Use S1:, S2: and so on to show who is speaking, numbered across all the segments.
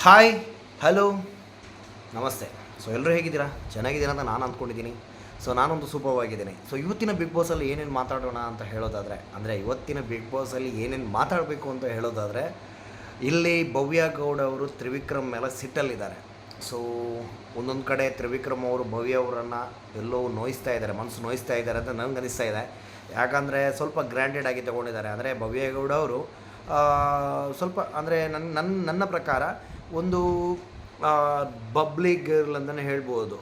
S1: Hi, hello, ನಮಸ್ತೆ. So ಎಲ್ಲರೂ ಹೇಗಿದ್ದೀರಾ? ಚೆನ್ನಾಗಿದ್ದೀರಾ ಅಂತ ನಾನು ಅಂದ್ಕೊಂಡಿದ್ದೀನಿ. ಸೊ ನಾನೊಂದು ಸೂಪರ್ವಾಗಿದ್ದೀನಿ. ಸೊ ಇವತ್ತಿನ ಬಿಗ್ ಬಾಸಲ್ಲಿ ಏನೇನು ಮಾತಾಡೋಣ ಅಂತ ಹೇಳೋದಾದರೆ, ಇವತ್ತಿನ ಬಿಗ್ ಬಾಸಲ್ಲಿ ಏನೇನು ಮಾತಾಡಬೇಕು ಅಂತ ಹೇಳೋದಾದರೆ, ಇಲ್ಲಿ ಭವ್ಯ ಗೌಡ ಅವರು ತ್ರಿವಿಕ್ರಮ್ ಮೇಲೆ ಸಿಟ್ಟಲ್ಲಿದ್ದಾರೆ. ಸೊ ಒಂದೊಂದು ಕಡೆ ತ್ರಿವಿಕ್ರಮ್ ಅವರು ಭವ್ಯ ಅವರನ್ನು ಎಲ್ಲೋ ನೋಯಿಸ್ತಾ ಇದ್ದಾರೆ, ಮನಸ್ಸು ನೋಯಿಸ್ತಾ ಇದ್ದಾರೆ ಅಂತ ನನಗೆ ಅನಿಸ್ತಾ ಇದೆ. ಯಾಕಂದರೆ ಸ್ವಲ್ಪ ಗ್ರ್ಯಾಂಡೆಡ್ ಆಗಿ ತೊಗೊಂಡಿದ್ದಾರೆ. ಅಂದರೆ ಭವ್ಯ ಗೌಡ ಅವರು ಸ್ವಲ್ಪ ಅಂದರೆ ನನ್ನ ಪ್ರಕಾರ ಒಂದು ಬಬ್ಲಿ ಗರ್ಲ್ ಅಂತಲೇ ಹೇಳ್ಬೋದು.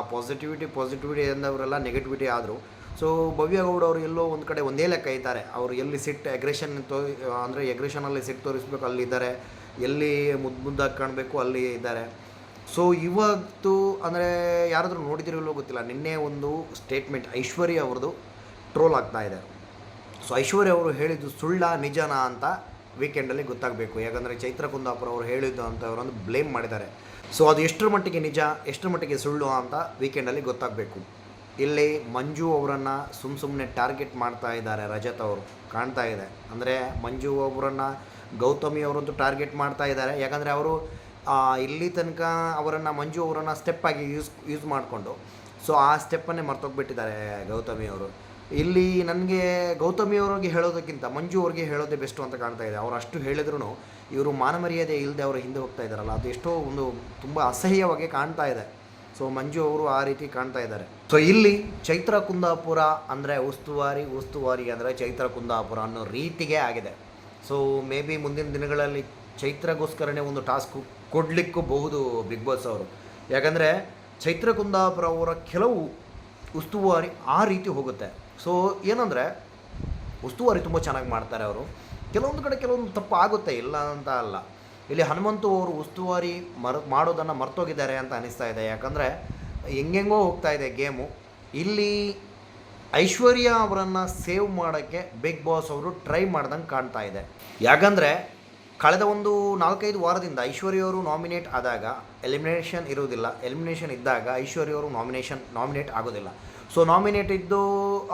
S1: ಪಾಸಿಟಿವಿಟಿ ಅಂದವರೆಲ್ಲ ನೆಗೆಟಿವಿಟಿ ಆದರು. ಸೊ ಭವ್ಯ ಗೌಡ ಅವರು ಎಲ್ಲೋ ಒಂದು ಕಡೆ ಒಂದೇ ಲೆಕ್ಕ ಇದ್ದಾರೆ. ಅವರು ಎಲ್ಲಿ ಸಿಟ್ಟು ಅಗ್ರೆಷನ್ ಅಂದರೆ ಅಗ್ರೆಷನಲ್ಲಿ ಸಿಟ್ಟು ತೋರಿಸ್ಬೇಕು ಅಲ್ಲಿದ್ದಾರೆ, ಎಲ್ಲಿ ಮುದ್ದಾಗಿ ಕಾಣಬೇಕು ಅಲ್ಲಿ ಇದ್ದಾರೆ. ಸೊ ಇವತ್ತು ಅಂದರೆ ಯಾರಾದರೂ ನೋಡಿದಿರೋ ಗೊತ್ತಿಲ್ಲ, ನಿನ್ನೆ ಒಂದು ಸ್ಟೇಟ್ಮೆಂಟ್ ಐಶ್ವರ್ಯ ಅವ್ರದ್ದು ಟ್ರೋಲ್ ಆಗ್ತಾ ಇದೆ. ಸೊ ಐಶ್ವರ್ಯ ಅವರು ಹೇಳಿದ್ದು ಸುಳ್ಳ ನಿಜನಾ ಅಂತ ವೀಕೆಂಡಲ್ಲಿ ಗೊತ್ತಾಗಬೇಕು. ಯಾಕಂದರೆ ಚೈತ್ರ ಕುಂದಾಪುರ ಅವರು ಹೇಳಿದ್ದು ಅಂತ ಅವರೊಂದು ಬ್ಲೇಮ್ ಮಾಡಿದ್ದಾರೆ. ಸೊ ಅದು ಎಷ್ಟರ ಮಟ್ಟಿಗೆ ನಿಜ, ಎಷ್ಟರ ಮಟ್ಟಿಗೆ ಸುಳ್ಳು ಅಂತ ವೀಕೆಂಡಲ್ಲಿ ಗೊತ್ತಾಗಬೇಕು. ಇಲ್ಲಿ ಮಂಜು ಅವರನ್ನು ಸುಮ್ಮನೆ ಟಾರ್ಗೆಟ್ ಮಾಡ್ತಾ ಇದ್ದಾರೆ ರಜತ್ ಅವರು, ಕಾಣ್ತಾ ಇದೆ. ಅಂದರೆ ಮಂಜು ಅವರನ್ನು ಗೌತಮಿ ಅವರಂತೂ ಟಾರ್ಗೆಟ್ ಮಾಡ್ತಾ ಇದ್ದಾರೆ. ಯಾಕಂದರೆ ಅವರು ಇಲ್ಲಿ ತನಕ ಮಂಜು ಅವರನ್ನು ಸ್ಟೆಪ್ಪಾಗಿ ಯೂಸ್ ಮಾಡಿಕೊಂಡು ಸೊ ಆ ಸ್ಟೆಪ್ಪನ್ನೇ ಮರ್ತೋಗ್ಬಿಟ್ಟಿದ್ದಾರೆ ಗೌತಮಿ ಅವರು. ಇಲ್ಲಿ ನನಗೆ ಗೌತಮಿ ಅವ್ರಿಗೆ ಹೇಳೋದಕ್ಕಿಂತ ಮಂಜು ಅವ್ರಿಗೆ ಹೇಳೋದೇ ಬೆಸ್ಟು ಅಂತ ಕಾಣ್ತಾ ಇದೆ. ಅವ್ರು ಅಷ್ಟು ಹೇಳಿದ್ರು ಇವರು ಮಾನಮರ್ಯಾದೆ ಇಲ್ಲದೆ ಅವರು ಹಿಂದೆ ಹೋಗ್ತಾ ಇದ್ದಾರಲ್ಲ, ಅದು ಎಷ್ಟೋ ಒಂದು ತುಂಬ ಅಸಹ್ಯವಾಗಿ ಕಾಣ್ತಾ ಇದೆ. ಸೊ ಮಂಜು ಅವರು ಆ ರೀತಿ ಕಾಣ್ತಾ ಇದ್ದಾರೆ. ಸೊ ಇಲ್ಲಿ ಚೈತ್ರ ಕುಂದಾಪುರ ಅಂದರೆ ಉಸ್ತುವಾರಿ ಅಂದರೆ ಚೈತ್ರ ಕುಂದಾಪುರ ಅನ್ನೋ ರೀತಿಗೆ ಆಗಿದೆ. ಸೊ ಮೇ ಬಿ ಮುಂದಿನ ದಿನಗಳಲ್ಲಿ ಚೈತ್ರಗೋಸ್ಕರನೇ ಒಂದು ಟಾಸ್ಕ್ ಕೊಡಲಿಕ್ಕೂ ಬಹುದು ಬಿಗ್ ಬಾಸ್ ಅವರು. ಯಾಕಂದರೆ ಚೈತ್ರ ಕುಂದಾಪುರ ಅವರ ಕೆಲವು ಉಸ್ತುವಾರಿ ಆ ರೀತಿ ಹೋಗುತ್ತೆ. ಸೊ ಏನಂದರೆ ಉಸ್ತುವಾರಿ ತುಂಬ ಚೆನ್ನಾಗಿ ಮಾಡ್ತಾರೆ ಅವರು. ಕೆಲವೊಂದು ಕಡೆ ಕೆಲವೊಂದು ತಪ್ಪು ಆಗುತ್ತೆ, ಇಲ್ಲ ಅಂತ ಅಲ್ಲ. ಇಲ್ಲಿ ಹನುಮಂತು ಅವರು ಉಸ್ತುವಾರಿ ಮಾಡೋದನ್ನು ಮರ್ತೋಗಿದ್ದಾರೆ ಅಂತ ಅನಿಸ್ತಾ ಇದೆ. ಯಾಕಂದರೆ ಹೆಂಗೆಂಗೋ ಹೋಗ್ತಾ ಇದೆ ಗೇಮು. ಇಲ್ಲಿ ಐಶ್ವರ್ಯ ಅವರನ್ನು ಸೇವ್ ಮಾಡೋಕ್ಕೆ ಬಿಗ್ ಬಾಸ್ ಅವರು ಟ್ರೈ ಮಾಡ್ದಂಗೆ ಕಾಣ್ತಾ ಇದೆ. ಯಾಕಂದರೆ ಕಳೆದ ಒಂದು 4-5 ವಾರದಿಂದ ಐಶ್ವರ್ಯ ಅವರು ನಾಮಿನೇಟ್ ಆದಾಗ ಎಲಿಮಿನೇಷನ್ ಇರುವುದಿಲ್ಲ, ಎಲಿಮಿನೇಷನ್ ಇದ್ದಾಗ ಐಶ್ವರ್ಯ ಅವರು ನಾಮಿನೇಟ್ ಆಗೋದಿಲ್ಲ. ಸೊ ನಾಮಿನೇಟ್ ಇದ್ದು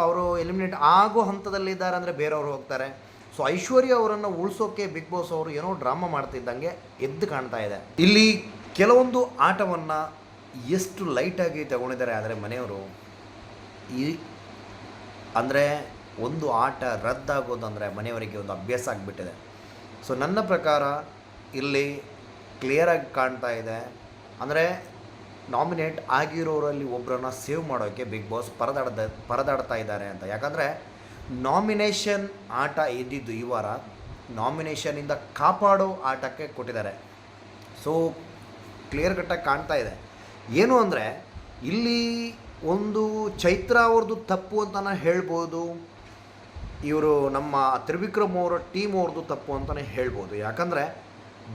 S1: ಅವರು ಎಲಿಮಿನೇಟ್ ಆಗೋ ಹಂತದಲ್ಲಿದ್ದಾರೆ ಅಂದರೆ ಬೇರೆಯವರು ಹೋಗ್ತಾರೆ. ಸೊ ಐಶ್ವರ್ಯ ಅವರನ್ನು ಉಳಿಸೋಕ್ಕೆ ಬಿಗ್ ಬಾಸ್ ಅವರು ಏನೋ ಡ್ರಾಮಾ ಮಾಡ್ತಿದ್ದಂಗೆ ಎದ್ದು ಕಾಣ್ತಾ ಇದೆ. ಇಲ್ಲಿ ಕೆಲವೊಂದು ಆಟವನ್ನು ಎಷ್ಟು ಲೈಟಾಗಿ ತಗೊಂಡಿದ್ದಾರೆ. ಆದರೆ ಮನೆಯವರು ಅಂದರೆ ಒಂದು ಆಟ ರದ್ದಾಗೋದಂದರೆ ಮನೆಯವರಿಗೆ ಒಂದು ಅಭ್ಯಾಸ ಆಗಿಬಿಟ್ಟಿದೆ. ಸೊ ನನ್ನ ಪ್ರಕಾರ ಇಲ್ಲಿ ಕ್ಲಿಯರಾಗಿ ಕಾಣ್ತಾ ಇದೆ. ಅಂದರೆ ನಾಮಿನೇಟ್ ಆಗಿರೋರಲ್ಲಿ ಒಬ್ಬರನ್ನ ಸೇವ್ ಮಾಡೋಕ್ಕೆ ಬಿಗ್ ಬಾಸ್ ಪರದಾಡ್ತಾ ಇದ್ದಾರೆ ಅಂತ. ಯಾಕಂದರೆ ನಾಮಿನೇಷನ್ ಆಟ ಇದ್ದಿದ್ದು ಈ ವಾರ ನಾಮಿನೇಷನಿಂದ ಕಾಪಾಡೋ ಆಟಕ್ಕೆ ಕೊಟ್ಟಿದ್ದಾರೆ. ಸೊ ಕ್ಲಿಯರ್ ಕಟ್ಟಾಗಿ ಕಾಣ್ತಾ ಇದೆ. ಏನು ಅಂದರೆ ಇಲ್ಲಿ ಒಂದು ಚೈತ್ರ ಅವ್ರದ್ದು ತಪ್ಪು ಅಂತಲೇ ಹೇಳ್ಬೋದು, ಇವರು ನಮ್ಮ ತ್ರಿವಿಕ್ರಮ್ ಅವರ ಟೀಮ್ ಅವ್ರದ್ದು ತಪ್ಪು ಅಂತಲೇ ಹೇಳ್ಬೋದು. ಯಾಕಂದರೆ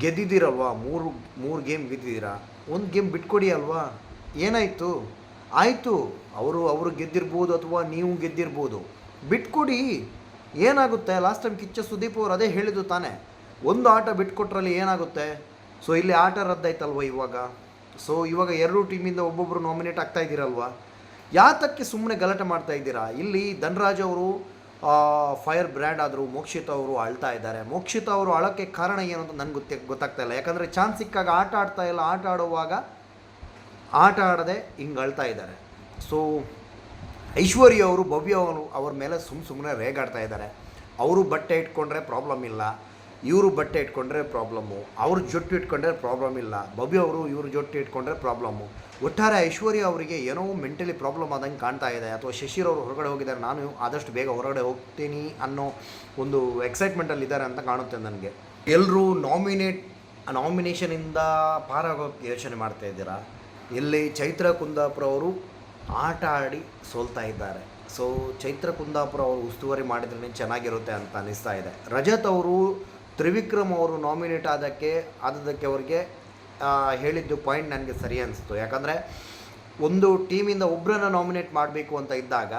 S1: ಗೆದ್ದಿದ್ದೀರಲ್ವಾ, ಮೂರು ಗೇಮ್ ಗೆದ್ದಿದ್ದೀರಾ, ಒಂದು ಗೇಮ್ ಬಿಟ್ಕೊಡಿ ಅಲ್ವಾ, ಏನಾಯಿತು? ಆಯಿತು, ಅವರು ಗೆದ್ದಿರ್ಬೋದು ಅಥವಾ ನೀವು ಗೆದ್ದಿರ್ಬೋದು, ಬಿಟ್ಕೊಡಿ, ಏನಾಗುತ್ತೆ? ಲಾಸ್ಟ್ ಟೈಮ್ ಕಿಚ್ಚ ಸುದೀಪ್ ಅವರು ಅದೇ ಹೇಳಿದ್ದು ತಾನೇ, ಒಂದು ಆಟ ಬಿಟ್ಕೊಟ್ರಲ್ಲಿ ಏನಾಗುತ್ತೆ? ಸೊ ಇಲ್ಲಿ ಆಟ ರದ್ದಾಯ್ತಲ್ವ ಇವಾಗ. ಸೊ ಇವಾಗ 2 ಟೀಮಿಂದ ಒಬ್ಬೊಬ್ಬರು ನಾಮಿನೇಟ್ ಆಗ್ತಾ ಇದ್ದೀರಲ್ವ, ಯಾತಕ್ಕೆ ಸುಮ್ಮನೆ ಗಲಾಟೆ ಮಾಡ್ತಾ ಇದ್ದೀರಾ? ಇಲ್ಲಿ ಧನರಾಜ್ ಅವರು ಫೈರ್ ಬ್ರ್ಯಾಂಡ್ ಆದರು, ಮೋಕ್ಷಿತ ಅವರು ಅಳ್ತಾ ಇದ್ದಾರೆ. ಮೋಕ್ಷಿತ ಅವರು ಅಳೋಕ್ಕೆ ಕಾರಣ ಏನು ಅಂತ ನನಗೆ ಗೊತ್ತಾಗ್ತಾ ಇಲ್ಲ. ಯಾಕಂದರೆ ಚಾನ್ಸ್ ಸಿಕ್ಕಾಗ ಆಟ ಆಡ್ತಾ ಇಲ್ಲ, ಆಟ ಆಡುವಾಗ ಆಟ ಆಡದೆ ಹಿಂಗೆ ಅಳ್ತಾ ಇದ್ದಾರೆ. ಸೊ ಐಶ್ವರ್ಯ ಅವರು ಭವ್ಯ ಅವ್ರ ಮೇಲೆ ಸುಮ್ಮನೆ ರೇಗಾಡ್ತಾ ಇದ್ದಾರೆ. ಅವರು ಬಟ್ಟೆ ಇಟ್ಕೊಂಡ್ರೆ ಪ್ರಾಬ್ಲಮ್ ಇಲ್ಲ, ಇವರು ಬಟ್ಟೆ ಇಟ್ಕೊಂಡ್ರೆ ಪ್ರಾಬ್ಲಮ್ಮು, ಅವ್ರ ಜೊಟ್ಟು ಇಟ್ಕೊಂಡ್ರೆ ಪ್ರಾಬ್ಲಮ್ ಇಲ್ಲ, ಭವ್ಯ ಅವರು ಇವರು ಜೊಟ್ಟು ಇಟ್ಕೊಂಡ್ರೆ ಪ್ರಾಬ್ಲಮ್ಮು. ಒಟ್ಟಾರೆ ಐಶ್ವರ್ಯ ಅವರಿಗೆ ಏನೋ ಮೆಂಟಲಿ ಪ್ರಾಬ್ಲಮ್ ಆದಂಗೆ ಕಾಣ್ತಾ ಇದೆ. ಅಥವಾ ಶಶಿರ್ ಅವರು ಹೊರಗಡೆ ಹೋಗಿದ್ದಾರೆ, ನಾನು ಆದಷ್ಟು ಬೇಗ ಹೊರಗಡೆ ಹೋಗ್ತೀನಿ ಅನ್ನೋ ಒಂದು ಎಕ್ಸೈಟ್ಮೆಂಟಲ್ಲಿದ್ದಾರೆ ಅಂತ ಕಾಣುತ್ತೆ ನನಗೆ. ಎಲ್ಲರೂ ನಾಮಿನೇಷನಿಂದ ಪಾರಾಗೋಕ್ಕೆ ಯೋಚನೆ ಮಾಡ್ತಾ ಇದ್ದೀರಾ. ಇಲ್ಲಿ ಚೈತ್ರ ಕುಂದಾಪುರ ಅವರು ಆಟ ಆಡಿ ಸೋಲ್ತಾ ಇದ್ದಾರೆ. ಸೊ ಚೈತ್ರ ಕುಂದಾಪುರ ಅವರು ಉಸ್ತುವಾರಿ ಮಾಡಿದ್ರೇ ಚೆನ್ನಾಗಿರುತ್ತೆ ಅಂತ ಅನಿಸ್ತಾ ಇದೆ. ರಜತ್ ಅವರು ತ್ರಿವಿಕ್ರಮ್ ಅವರು ನಾಮಿನೇಟ್ ಆದಕ್ಕೆ ಅವ್ರಿಗೆ ಹೇಳಿದ್ದು ಪಾಯಿಂಟ್ ನನಗೆ ಸರಿ ಅನಿಸ್ತು. ಯಾಕಂದರೆ ಒಂದು ಟೀಮಿಂದ ಒಬ್ಬರನ್ನು ನಾಮಿನೇಟ್ ಮಾಡಬೇಕು ಅಂತ ಇದ್ದಾಗ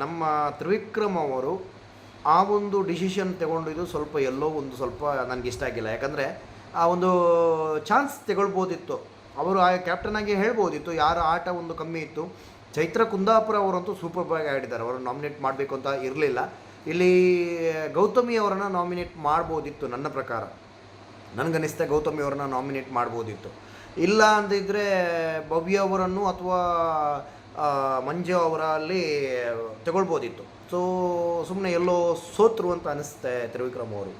S1: ನಮ್ಮ ತ್ರಿವಿಕ್ರಮ್ ಅವರು ಆ ಒಂದು ಡಿಸಿಷನ್ ತಗೊಂಡಿದ್ದು ಸ್ವಲ್ಪ ನನಗೆ ಇಷ್ಟ ಆಗಿಲ್ಲ. ಯಾಕಂದರೆ ಆ ಒಂದು ಚಾನ್ಸ್ ತಗೊಳ್ಬೋದಿತ್ತು, ಅವರು ಆ ಕ್ಯಾಪ್ಟನಾಗಿ ಹೇಳ್ಬೋದಿತ್ತು. ಯಾರ ಆಟ ಒಂದು ಕಮ್ಮಿ ಇತ್ತು. ಚೈತ್ರ ಕುಂದಾಪುರ ಅವರಂತೂ ಸೂಪರ್ಬಾಗಿ ಆಡಿದ್ದಾರೆ, ಅವರು ನಾಮಿನೇಟ್ ಮಾಡಬೇಕು ಅಂತ ಇರಲಿಲ್ಲ. ಇಲ್ಲಿ ಗೌತಮಿ ಅವರನ್ನು ನಾಮಿನೇಟ್ ಮಾಡ್ಬೋದಿತ್ತು ನನ್ನ ಪ್ರಕಾರ. ನನಗನ್ನಿಸ್ತೆ ಗೌತಮಿ ಅವ್ರನ್ನ ನಾಮಿನೇಟ್ ಮಾಡ್ಬೋದಿತ್ತು. ಇಲ್ಲ ಅಂದಿದ್ದರೆ ಭವ್ಯ ಅವರನ್ನು ಅಥವಾ ಮಂಜು ಅವರಲ್ಲಿ ತಗೊಳ್ಬೋದಿತ್ತು. ಸೊ ಸುಮ್ಮನೆ ಎಲ್ಲೋ ಸೋತರು ಅಂತ ಅನಿಸುತ್ತೆ ತ್ರಿವಿಕ್ರಮ್ ಅವರು.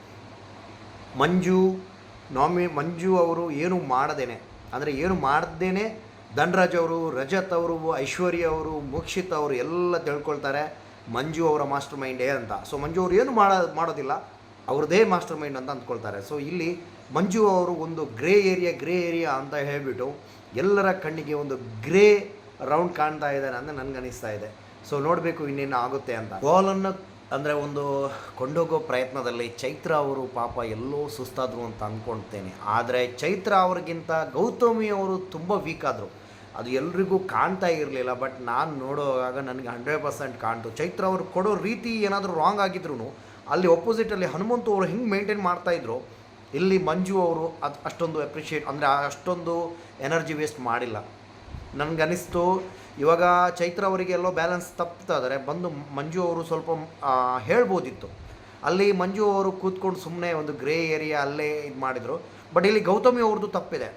S1: ಮಂಜು ಅವರು ಏನು ಮಾಡದೇನೆ, ಅಂದರೆ ಏನು ಮಾಡ್ದೇನೆ ಧನ್ರಾಜ್ ಅವರು, ರಜತ್ ಅವರು, ಐಶ್ವರ್ಯ ಅವರು, ಮೋಕ್ಷಿತ್ ಅವರು ಎಲ್ಲ ತಿಳ್ಕೊಳ್ತಾರೆ ಮಂಜು ಅವರ ಮಾಸ್ಟರ್ ಮೈಂಡೇ ಅಂತ. ಸೊ ಮಂಜು ಅವರು ಏನು ಮಾಡೋದಿಲ್ಲ, ಅವ್ರದ್ದೇ ಮಾಸ್ಟರ್ ಮೈಂಡ್ ಅಂತ ಅಂದ್ಕೊಳ್ತಾರೆ. ಸೊ ಇಲ್ಲಿ ಮಂಜು ಅವರು ಒಂದು ಗ್ರೇ ಏರಿಯಾ ಅಂತ ಹೇಳಿಬಿಟ್ಟು ಎಲ್ಲರ ಕಣ್ಣಿಗೆ ಒಂದು ಗ್ರೇ ರೌಂಡ್ ಕಾಣ್ತಾ ಇದ್ದಾರೆ ಅಂತ ನನಗನ್ನಿಸ್ತಾ ಇದೆ. ಸೊ ನೋಡಬೇಕು ಇನ್ನೇನು ಆಗುತ್ತೆ ಅಂತ. ಬಾಲನ್ನು ಅಂದರೆ ಒಂದು ಕೊಂಡೋಗೋ ಪ್ರಯತ್ನದಲ್ಲಿ ಚೈತ್ರ ಅವರು ಪಾಪ ಎಲ್ಲೋ ಸುಸ್ತಾದರು ಅಂತ ಅಂದ್ಕೊಳ್ತೇನೆ. ಆದರೆ ಚೈತ್ರ ಅವ್ರಿಗಿಂತ ಗೌತಮಿ ಅವರು ತುಂಬ ವೀಕ್ ಆದರು. ಅದು ಎಲ್ರಿಗೂ ಕಾಣ್ತಾ ಇರಲಿಲ್ಲ, ಬಟ್ ನಾನು ನೋಡುವಾಗ ನನಗೆ 100% ಕಾಣ್ತು. ಚೈತ್ರ ಅವರು ಕೊಡೋ ರೀತಿ ಏನಾದರೂ ರಾಂಗ್ ಆಗಿದ್ರು ಅಲ್ಲಿ ಒಪೋಸಿಟಲ್ಲಿ ಹನುಮಂತು ಅವರು ಹೆಂಗೆ ಮೇಂಟೈನ್ ಮಾಡ್ತಾಯಿದ್ರು, ಇಲ್ಲಿ ಮಂಜು ಅವರು ಅಷ್ಟೊಂದು ಅಪ್ರಿಷಿಯೇಟ್, ಅಂದರೆ ಅಷ್ಟೊಂದು ಎನರ್ಜಿ ವೇಸ್ಟ್ ಮಾಡಿಲ್ಲ. ನನಗನ್ನಿಸ್ತು ಇವಾಗ ಚೈತ್ರ ಅವರಿಗೆ ಎಲ್ಲೋ ಬ್ಯಾಲೆನ್ಸ್ ತಪ್ತಾ ಇದ್ದಾರೆ, ಬಂದು ಮಂಜು ಅವರು ಸ್ವಲ್ಪ ಹೇಳ್ಬೋದಿತ್ತು. ಅಲ್ಲಿ ಮಂಜು ಅವರು ಕೂತ್ಕೊಂಡು ಸುಮ್ಮನೆ ಒಂದು ಗ್ರೇ ಏರಿಯಾ ಅಲ್ಲೇ ಇದು ಮಾಡಿದರು. ಬಟ್ ಇಲ್ಲಿ ಗೌತಮಿ ಅವ್ರದ್ದು ತಪ್ಪಿದೆ.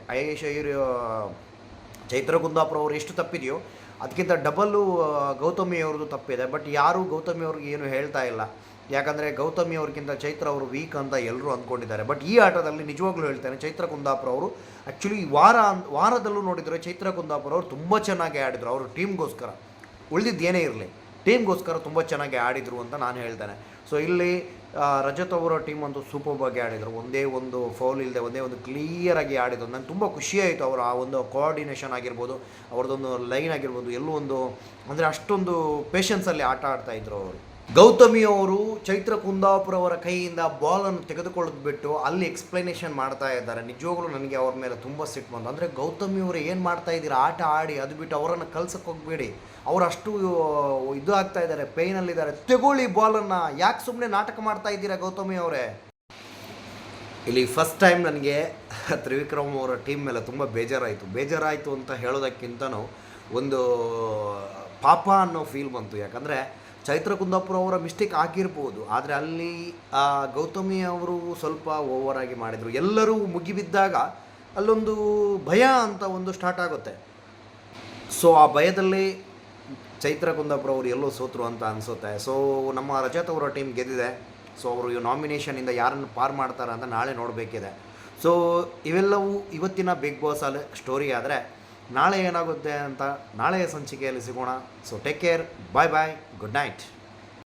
S1: ಚೈತ್ರ ಕುಂದಾಪುರ ಅವರು ಎಷ್ಟು ತಪ್ಪಿದೆಯೋ ಅದಕ್ಕಿಂತ ಡಬಲ್ಲು ಗೌತಮಿ ಅವ್ರದ್ದು ತಪ್ಪಿದೆ. ಬಟ್ ಯಾರೂ ಗೌತಮಿ ಅವ್ರಿಗೆ ಏನು ಹೇಳ್ತಾ ಇಲ್ಲ, ಯಾಕಂದರೆ ಗೌತಮಿ ಅವ್ರಿಗಿಂತ ಚೈತ್ರ ಅವರು ವೀಕ್ ಅಂತ ಎಲ್ಲರೂ ಅಂದ್ಕೊಂಡಿದ್ದಾರೆ. ಬಟ್ ಈ ಆಟದಲ್ಲಿ ನಿಜವಾಗ್ಲೂ ಹೇಳ್ತೇನೆ, ಚೈತ್ರ ಕುಂದಾಪುರ ಅವರು ಆ್ಯಕ್ಚುಲಿ ವಾರದಲ್ಲೂ ನೋಡಿದರೆ ಚೈತ್ರ ಕುಂದಾಪುರ ಅವರು ತುಂಬ ಚೆನ್ನಾಗಿ ಆಡಿದರು. ಅವರು ಟೀಮ್ಗೋಸ್ಕರ ಉಳಿದಿದ್ದೇನೇ ಇರಲಿ, ಟೀಮ್ಗೋಸ್ಕರ ತುಂಬ ಚೆನ್ನಾಗಿ ಆಡಿದರು ಅಂತ ನಾನು ಹೇಳ್ತೇನೆ. ಸೊ ಇಲ್ಲಿ ರಜತ್ ಅವರ ಟೀಮ್ ಅಂತೂ ಸೂಪರ್ ಆಗಿ ಆಡಿದರು. ಒಂದೇ ಒಂದು ಫೌಲ್ ಇಲ್ಲದೆ ಒಂದೇ ಒಂದು ಕ್ಲಿಯರಾಗಿ ಆಡಿದ್ರು. ನನಗೆ ತುಂಬ ಖುಷಿಯಾಯಿತು. ಅವರ ಆ ಒಂದು ಕೋಆರ್ಡಿನೇಷನ್ ಆಗಿರ್ಬೋದು, ಅವ್ರದ್ದೊಂದು ಲೈನ್ ಆಗಿರ್ಬೋದು, ಎಲ್ಲೂ ಒಂದು ಅಂದರೆ ಅಷ್ಟೊಂದು ಪೇಷನ್ಸಲ್ಲಿ ಆಟ ಆಡ್ತಾಯಿದ್ರು ಅವರು. ಗೌತಮಿ ಅವರು ಚೈತ್ರ ಕುಂದಾಪುರ ಅವರ ಕೈಯಿಂದ ಬಾಲನ್ನು ತೆಗೆದುಕೊಳ್ಳೋದು ಅಲ್ಲಿ ಎಕ್ಸ್ಪ್ಲನೇಷನ್ ಮಾಡ್ತಾ ಇದ್ದಾರೆ. ನಿಜವಾಗ್ಲೂ ನನಗೆ ಅವ್ರ ಮೇಲೆ ತುಂಬ ಸಿಟ್ಟು ಬಂತು. ಅಂದರೆ ಗೌತಮಿ ಅವರು ಏನು ಮಾಡ್ತಾ ಇದ್ದೀರಾ, ಆಟ ಆಡಿ, ಅದು ಬಿಟ್ಟು ಅವರನ್ನು ಕಲ್ಸಕ್ಕೆ ಹೋಗಬೇಡಿ. ಅವರು ಅಷ್ಟು ಇದು ಆಗ್ತಾ ಇದ್ದಾರೆ, ಪೇಯ್ನಲ್ಲಿದ್ದಾರೆ. ತಗೊಳ್ಳಿ ಬಾಲನ್ನು, ಯಾಕೆ ಸುಮ್ಮನೆ ನಾಟಕ ಮಾಡ್ತಾ ಇದ್ದೀರಾ ಗೌತಮಿ ಅವರೇ. ಇಲ್ಲಿ ಫಸ್ಟ್ ಟೈಮ್ ನನಗೆ ತ್ರಿವಿಕ್ರಮ್ ಅವರ ಟೀಮ್ ಮೇಲೆ ತುಂಬ ಬೇಜಾರಾಯಿತು ಅಂತ ಹೇಳೋದಕ್ಕಿಂತನೂ ಒಂದು ಪಾಪ ಅನ್ನೋ ಫೀಲ್ ಬಂತು. ಯಾಕಂದರೆ ಚೈತ್ರ ಕುಂದಾಪುರ ಅವರ ಮಿಸ್ಟೇಕ್ ಆಗಿರ್ಬೋದು, ಆದರೆ ಅಲ್ಲಿ ಗೌತಮಿ ಅವರು ಸ್ವಲ್ಪ ಓವರಾಗಿ ಮಾಡಿದರು. ಎಲ್ಲರೂ ಮುಗಿಬಿದ್ದಾಗ ಅಲ್ಲೊಂದು ಭಯ ಅಂತ ಒಂದು ಸ್ಟಾರ್ಟ್ ಆಗುತ್ತೆ. ಸೊ ಆ ಭಯದಲ್ಲಿ ಚೈತ್ರ ಕುಂದಾಪುರ ಅವರು ಎಲ್ಲೋ ಸೋತರು ಅಂತ ಅನಿಸುತ್ತೆ. ಸೊ ನಮ್ಮ ರಜತ್ ಅವರ ಟೀಮ್ ಗೆದ್ದಿದೆ. ಸೊ ಅವರು ನಾಮಿನೇಷನಿಂದ ಯಾರನ್ನು ಪಾರು ಮಾಡ್ತಾರೆ ಅಂತ ನಾಳೆ ನೋಡಬೇಕಿದೆ. ಸೊ ಇವೆಲ್ಲವೂ ಇವತ್ತಿನ ಬಿಗ್ ಬಾಸ್ ಅಲ್ಲಿ ಸ್ಟೋರಿ. ಆದರೆ ನಾಳೆ ಏನಾಗುತ್ತೆ ಅಂತ ನಾಳೆಯ ಸಂಚಿಕೆಯಲ್ಲಿ ಸಿಗೋಣ. ಸೊ ಟೇಕ್ ಕೇರ್, ಬಾಯ್, ಗುಡ್ ನೈಟ್.